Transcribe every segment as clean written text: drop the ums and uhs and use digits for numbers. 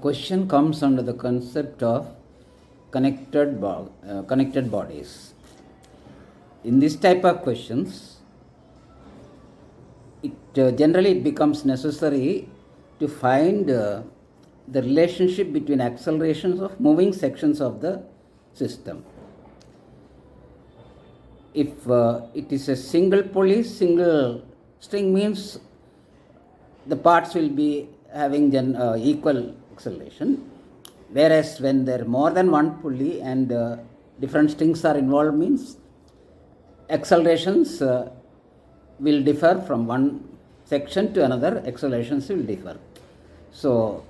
Question comes under the concept of connected bodies. In this type of questions, generally it becomes necessary to find the relationship between accelerations of moving sections of the system. If it is a single pulley, single string means the parts will be having equal acceleration, whereas when there are more than one pulley and different strings are involved means accelerations will differ from one section to another, accelerations will differ. So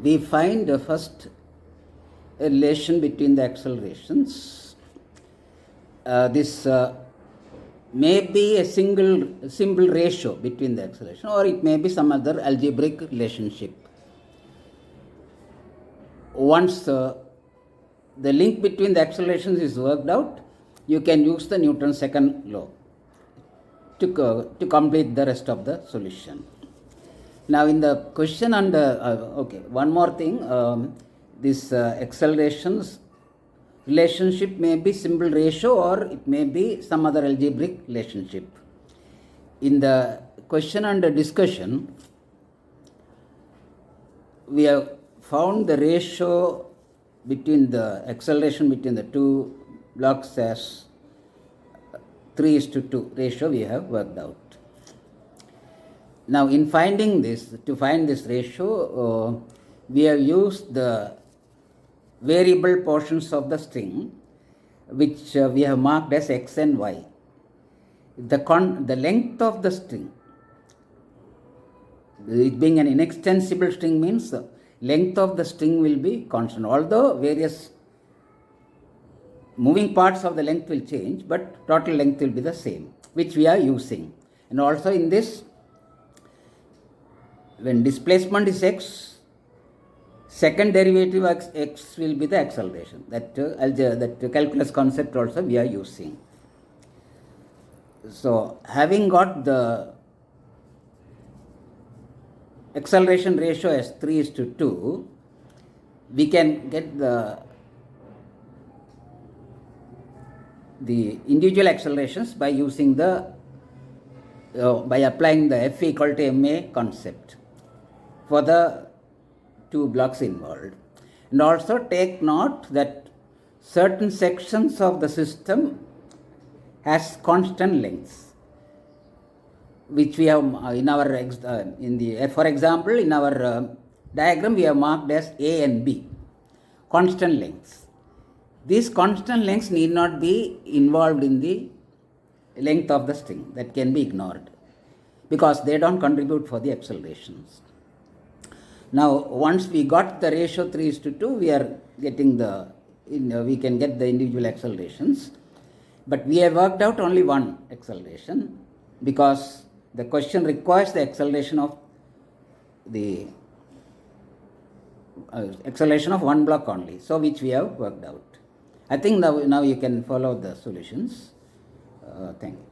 we find first a relation between the accelerations. This may be a simple ratio between the acceleration, or it may be some other algebraic relationship. Once the link between the accelerations is worked out, you can use the Newton's second law to complete the rest of the solution. Now in the question under, one more thing, this accelerations relationship may be simple ratio or it may be some other algebraic relationship. In the question under discussion, we have found the ratio between the acceleration between the two blocks as 3:2 ratio we have worked out. Now in finding this, to find this ratio, we have used the variable portions of the string, which we have marked as x and y. The length of the string, it being an inextensible string, means the length of the string will be constant, although various moving parts of the length will change, but total length will be the same, which we are using. And also in this, when displacement is x, second derivative of x will be the acceleration. That calculus concept also we are using. So having got the acceleration ratio as 3:2, we can get the individual accelerations by using by applying the F equal to ma concept for the two blocks involved. And also take note that certain sections of the system has constant lengths, which we have in our for example in our diagram we have marked as A and B, constant lengths. These constant lengths need not be involved in the length of the string. That can be ignored because they don't contribute for the accelerations. Now, once we got the ratio 3:2, we are getting we can get the individual accelerations. But we have worked out only one acceleration because the question requires the acceleration of one block only, so which we have worked out. I think now you can follow the solutions. Thank you.